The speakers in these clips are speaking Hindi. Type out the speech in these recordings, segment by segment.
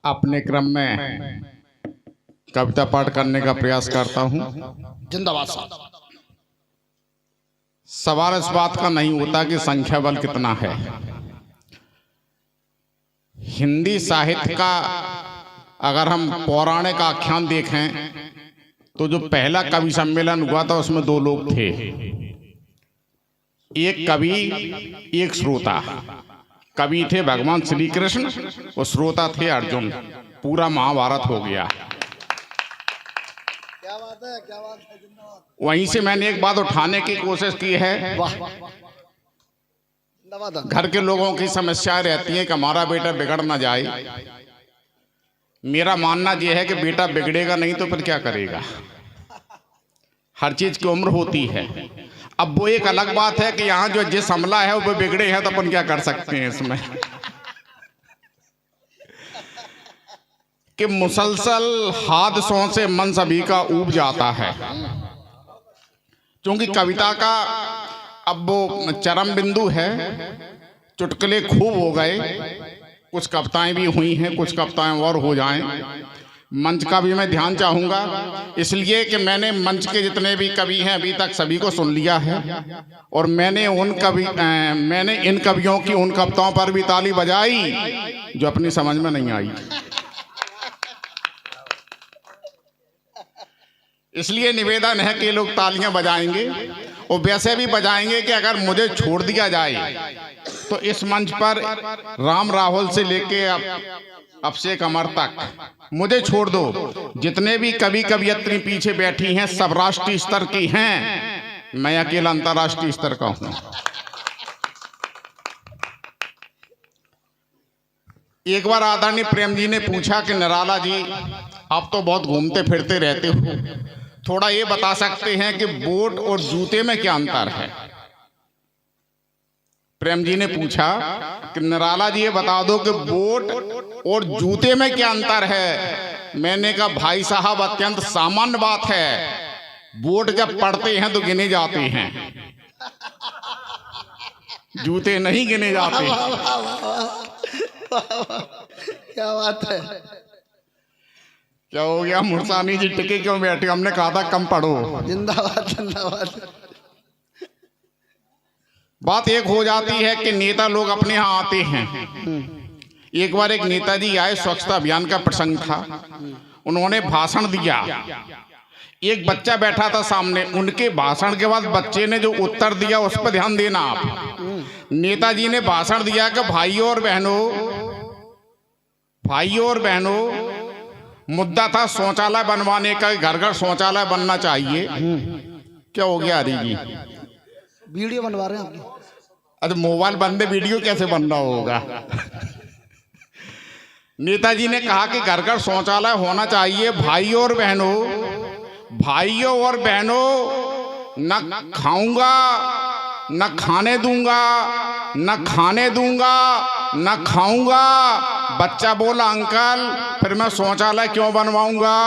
अपने क्रम में कविता पाठ करने का प्रयास करता हूँ। जिंदाबाद साहब। सवाल इस बात का नहीं होता कि संख्या बल कितना है। हिंदी साहित्य का अगर हम पौराणिक आख्यान देखें तो जो पहला कवि सम्मेलन हुआ था उसमें दो लोग थे, एक कवि एक श्रोता। कवि थे भगवान श्री कृष्ण और श्रोता थे अर्जुन। पूरा महाभारत हो गया। क्या बात है, क्या बात है। वहीं से मैंने एक बात उठाने की कोशिश की है। घर के लोगों की समस्याएं रहती हैं कि हमारा बेटा बिगड़ ना जाए। मेरा मानना यह है कि बेटा बिगड़ेगा नहीं तो फिर क्या करेगा। हर चीज की उम्र होती है। अब वो एक अलग बात है कि यहाँ जो जिस हमला है वो बिगड़े हैं तो अपन क्या कर सकते हैं इसमें। कि मुसलसल हादसों से मन सभी का ऊब जाता है। क्योंकि कविता का अब वो चरम बिंदु है। चुटकुले खूब हो गए, कुछ कविताएं भी हुई हैं, कुछ कविताएं और हो जाएं। मंच का भी मैं ध्यान चाहूंगा, इसलिए कि मैंने मंच के जितने भी कवि हैं अभी तक सभी को सुन लिया है और मैंने इन कवियों की उन कविताओं पर भी ताली बजाई जो अपनी समझ में नहीं आई। इसलिए निवेदन है कि लोग तालियां बजाएंगे और वैसे भी बजाएंगे कि अगर मुझे छोड़ दिया जाए तो इस मंच पर राम राहुल से लेके अभिषेक अमर तक मुझे छोड़ दो। जितने भी कवि कवियत्री पीछे बैठी हैं सब राष्ट्रीय स्तर की हैं, मैं अकेला अंतर्राष्ट्रीय स्तर का हूं। एक बार आदरणीय प्रेम जी ने पूछा कि निराला जी आप तो बहुत घूमते फिरते रहते हो, थोड़ा ये बता सकते हैं कि बोट और जूते में क्या अंतर है। प्रेम जी ने पूछा कि निराला जी ये बता दो कि बोट और जूते में क्या अंतर है। मैंने कहा भाई साहब अत्यंत सामान्य बात है। बोट जब पड़ते हैं तो गिने जाते हैं, जूते नहीं गिने जाते। क्या बात है। क्या हो गया मुर्सानी जी, टिके क्यों बैठे? हमने कहा था कम पढ़ो। जिंदाबाद जिंदाबाद। बात एक हो जाती है कि नेता लोग अपने यहाँ आते हैं। एक बार एक नेताजी आए, स्वच्छता अभियान का प्रसंग था, उन्होंने भाषण दिया। एक बच्चा बैठा था सामने, उनके भाषण के बाद बच्चे ने जो उत्तर दिया उस पर ध्यान देना आप। नेताजी ने भाषण दिया कि भाइयों और बहनों मुद्दा था शौचालय बनवाने का, घर घर शौचालय बनना चाहिए। क्या हो गया हरी जी? वीडियो बनवा रहे हैं अपनी। अरे मोबाइल बंद है, वीडियो कैसे बन रहा होगा? नेताजी ने कहा कि घर घर शौचालय होना चाहिए। भाइयों और बहनों न खाऊंगा न खाने दूंगा, न खाने दूंगा न खाऊंगा। बच्चा बोला अंकल फिर मैं शौचालय क्यों बनवाऊंगा?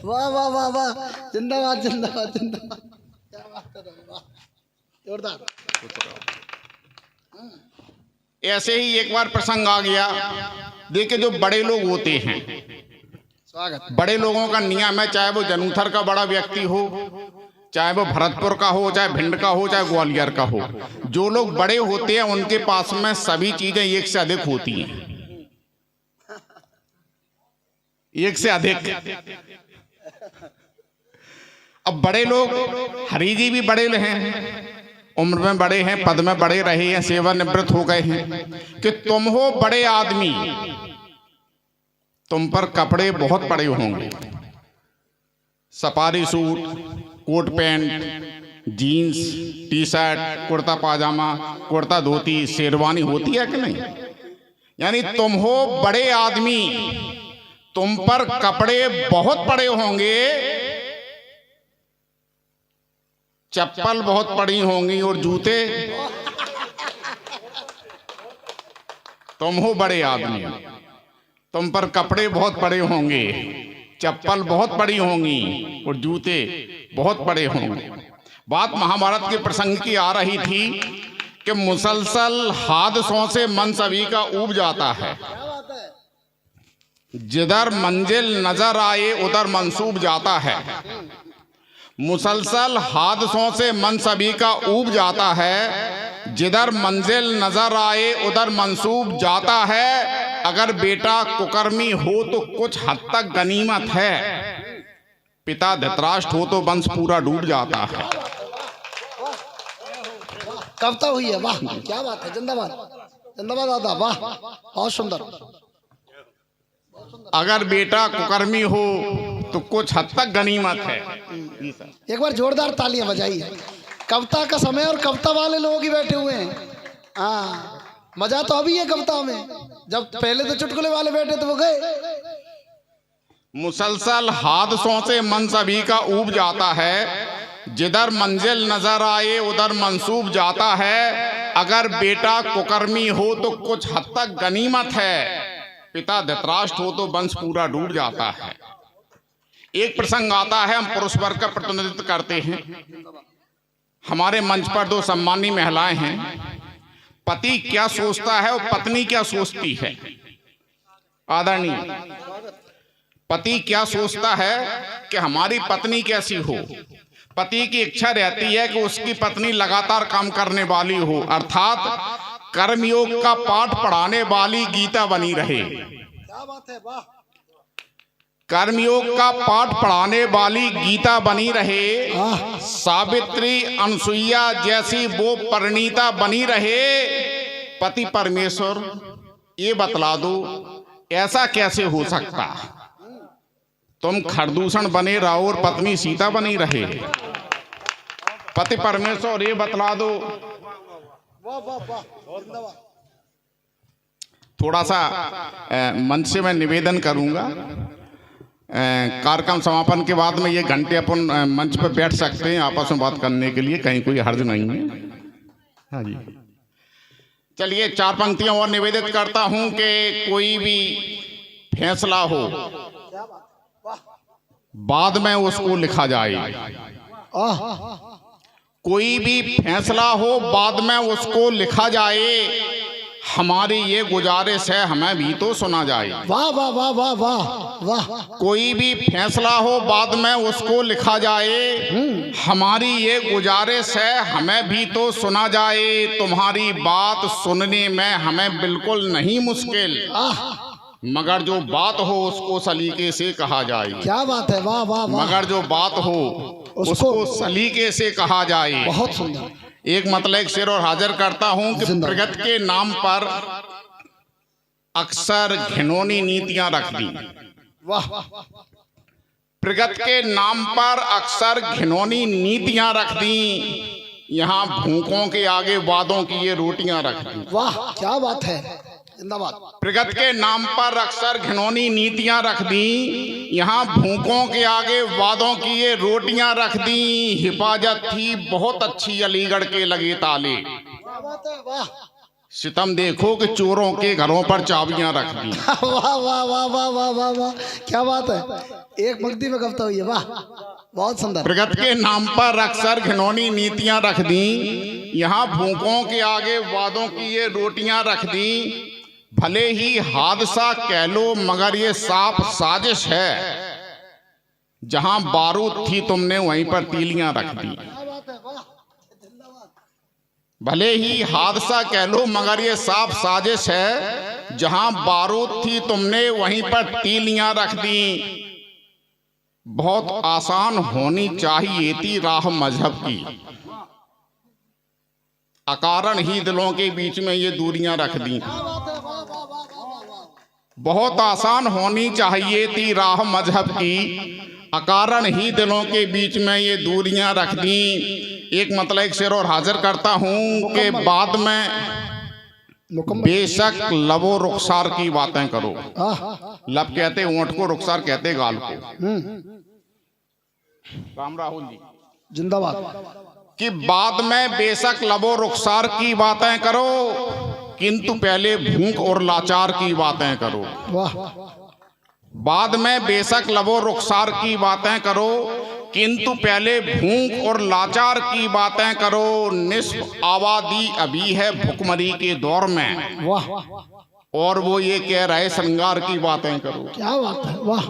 वाह वाह वाह वाह, जिंदाबाद जिंदाबाद जिंदाबाद। क्या बात है, वाह जोरदार। ऐसे ही एक बार प्रसंग आ गया। देखिए जो बड़े लोग होते हैं, स्वागत। बड़े लोगों का नियम है, चाहे वो जनूथर का बड़ा व्यक्ति हो, चाहे वो भरतपुर का हो, चाहे भिंड का हो, चाहे ग्वालियर का हो, जो लोग बड़े होते हैं उनके पास में सभी चीजें एक से अधिक होती हैं, एक से अधिक। अब बड़े लोग, हरि जी भी बड़े हैं, उम्र में बड़े हैं, पद में बड़े रहे हैं, सेवानिवृत्त हो गए हैं, कि तुम हो बड़े आदमी, तुम पर कपड़े बहुत पड़े होंगे। Safari suit, coat pant, jeans, T shirt, kurta pajama, kurta dhoti, sherwani होती है कि नहीं? यानी तुम हो बड़े आदमी, तुम पर कपड़े बहुत पड़े होंगे, चप्पल बहुत पड़ी होंगी और जूते। तुम हो बड़े आदमी, तुम पर कपड़े बहुत पड़े होंगे, चप्पल बहुत पड़ी होंगी और जूते बहुत पड़े होंगे। बात महाभारत के प्रसंग की आ रही थी कि मुसलसल हादसों से मन सभी का ऊब जाता है। क्या बात है? जिधर मंजिल नजर आए उधर मंसूब जाता है। मुसलसल हादसों से मन सभी का ऊब जाता है। जिधर मंजिल नजर आए उधर मंसूब जाता है। अगर बेटा कुकर्मी हो तो कुछ हद तक गनीमत है। पिता धृतराष्ट्र हो तो वंश पूरा डूब जाता है। कविता हुई है, वाह क्या बात है, जिंदाबाद जिंदाबाद दादा, वाह बहुत सुंदर। अगर बेटा कुकर्मी हो तो कुछ हद तक गनीमत है। एक बार जोरदार तालियां बजाइए। कविता का समय और कविता वाले लोग ही बैठे हुए हैं। हाँ, मजा तो अभी है कविता में, जब पहले तो चुटकुले वाले बैठे तो वो गए। मुसलसल हादसों से मन सभी का ऊब जाता है। जिधर मंजिल नजर आए उधर मंसूब जाता है। अगर बेटा कुकर्मी हो तो कुछ हद तक गनीमत है। पिता धृतराष्ट्र हो तो वंश पूरा डूब जाता है। एक प्रसंग आता है, हम पुरुष वर्ग का प्रतिनिधित्व करते हैं। हमारे मंच पर दो सम्मानी महिलाएं हैं। पति क्या सोचता है और पत्नी क्या सोचती है। आदरणीय, पति क्या सोचता है कि हमारी पत्नी कैसी हो। पति की इच्छा रहती है कि उसकी पत्नी लगातार काम करने वाली हो, अर्थात कर्मयोग का पाठ पढ़ाने वाली गीता बनी रहे। क्या बात है, वाह। कर्मयोग का पाठ पढ़ाने वाली गीता बनी रहे। सावित्री अनसुईया जैसी वो परिणीता बनी रहे। पति परमेश्वर ये बतला दो, ऐसा कैसे हो सकता। तुम खरदूषण बने रहो और पत्नी सीता बनी रहे। पति परमेश्वर ये बतला दो। थोड़ा सा मंच से मैं निवेदन करूंगा, कार्यक्रम समापन के बाद में ये घंटे अपन मंच पर बैठ सकते हैं आपस में बात करने के लिए, कहीं कोई हर्ज नहीं है। हाँ जी, चलिए चार पंक्तियां और निवेदित करता हूं कि कोई भी फैसला हो बाद में उसको लिखा जाए। कोई भी फैसला हो बाद में उसको लिखा जाए। हमारी ये गुजारिश है, हमें भी तो सुना जाए। वाह वाह वाह वाह वाह वाह। कोई भी फैसला हो बाद में उसको लिखा जाए। हमारी ये गुजारिश है, हमें भी तो सुना जाए। तुम्हारी बात सुनने में हमें बिल्कुल नहीं मुश्किल, मगर जो बात हो उसको सलीके से कहा जाए। क्या बात है, वाह वाह वाह। मगर जो बात हो उसको सलीके से कहा जाए। बहुत सुंदर। एक मतलब एक शेर और हाजिर करता हूं कि प्रगति के नाम पर अक्सर घिनौनी नीतियां रख दी। वाह। प्रगति के नाम पर अक्सर घिनौनी नीतियां रख दी। यहाँ भूखों के आगे वादों की ये रोटियां रख दी। वाह क्या बात है, जिंदाबाद। प्रगति के नाम पर अक्सर घिनौनी नीतियां रख दी। यहाँ भूखों के आगे वादों की ये रोटियां रख दी। हिफाजत थी बहुत अच्छी अलीगढ़ के लगे ताले। क्या बात है, वाह। सितम देखो कि चोरों के घरों पर चाबियां रख दी। वाह वाह वाह वाह वाह वाह वाह, क्या बात है। एक पंक्ति में कविता हुई है, वाह बहुत सुंदर। प्रगति के नाम पर अक्सर घिनौनी नीतियां रख दी। यहाँ भूखों के आगे वादों की ये रोटियां रख दी। भले ही हादसा कह लो मगर ये साफ साजिश है। जहां बारूद थी तुमने वहीं पर तीलियां रख दी। भले ही हादसा कह लो मगर ये साफ साजिश है। जहां बारूद थी तुमने वहीं पर तीलियां रख दी। बहुत आसान होनी चाहिए थी राह मजहब की, अकारण ही दिलों के बीच में ये दूरियां रख दी। बहुत आसान होनी चाहिए थी राह मजहब की, अकारण ही दिलों के बीच में ये दूरियां रख दी। एक मतलब एक शेर और हाजिर करता हूं कि बाद में बेशक लबो रुखसार की बातें करो। लब कहते ऊंट को, रुखसार कहते गाल को। राम राहुल जी जिंदाबाद। कि बाद में बेशक लबो रुखसार की बातें करो, किंतु पहले भूख और लाचार की बातें करो। वाह। बाद में बेशक लबो रुखसार की बातें करो, किंतु पहले भूख और लाचार की बातें करो। निस्फ आबादी अभी है भुखमरी के दौर में, वाह और वो ये कह रहे श्रृंगार की बातें करो। क्या बात है, वाह।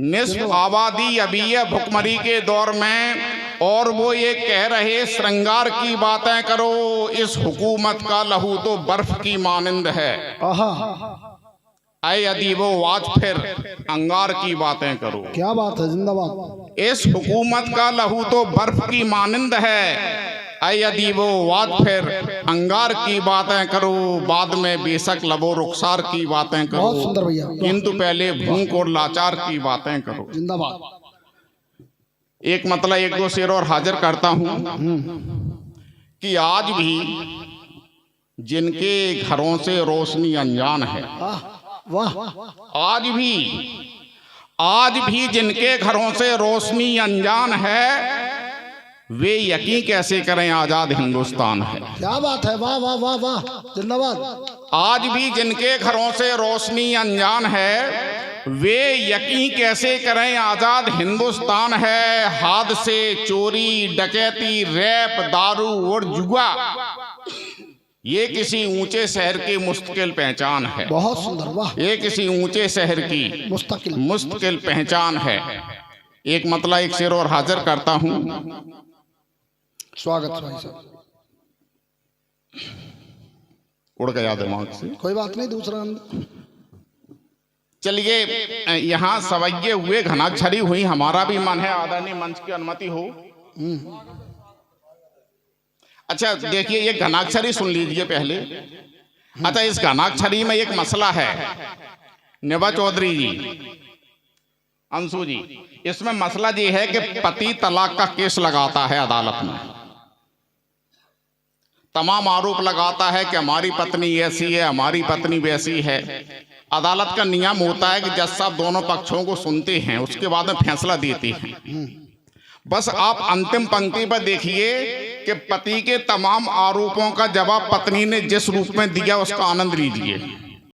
निस्फ आबादी अभी है भुखमरी के दौर में, और वो ये कह रहे श्रृंगार की बातें करो। इस हुकूमत का लहू तो बर्फ की मानिंद है, आहा, ऐ यदि वो आज फिर अंगार की बातें करो। क्या बात है, जिंदाबाद। इस हुकूमत का लहू तो बर्फ की मानिंद है, ऐ यदि वो आज फिर अंगार की बातें करो। बाद में बेशक लबो रुखसार की बातें करो, बहुत सुंदर भैया, किंतु पहले भूख और लाचार की बातें करो। जिंदाबाद। एक मतलब एक दो शेर और हाजिर करता हूं कि आज भी जिनके घरों से रोशनी अनजान है, वाह, आज भी जिनके घरों से रोशनी अनजान है, वे यकीन कैसे करें आजाद हिंदुस्तान है। क्या बात है, वाह वाह वाह वाह, जिंदाबाद। आज भी जिनके घरों से रोशनी अनजान है, वे यकीन कैसे करें आजाद हिंदुस्तान है। हादसे, चोरी, डकैती, रैप, दारू और जुआ ये किसी ऊंचे शहर की मुस्तकिल पहचान है। बहुत सुंदर, वाह। ये किसी ऊंचे शहर की मुस्तकिल पहचान है। एक मतलब एक शेर और हाजिर करता हूं। स्वागत भाई साहब। उड़ गया दिमाग से, कोई बात नहीं, दूसरा चलिए। यहाँ सवैये हुए, घनाक्षरी हुई, हमारा भी मन है आदरणीय मंच की अनुमति हो। अच्छा देखिए, ये घनाक्षरी सुन लीजिए पहले। अच्छा, इस घनाक्षरी में एक मसला है। निभा चौधरी जी, अंशु जी, इसमें मसला ये है कि पति तलाक का केस लगाता है अदालत में, तमाम आरोप लगाता है कि हमारी पत्नी ऐसी है, हमारी पत्नी वैसी है। अदालत का नियम होता है कि जज साहब दोनों पक्षों को सुनते हैं, उसके बाद में फैसला देते हैं। बस आप अंतिम पंक्ति पर देखिए कि पति के तमाम आरोपों का जवाब पत्नी ने जिस रूप में दिया उसका आनंद लीजिए।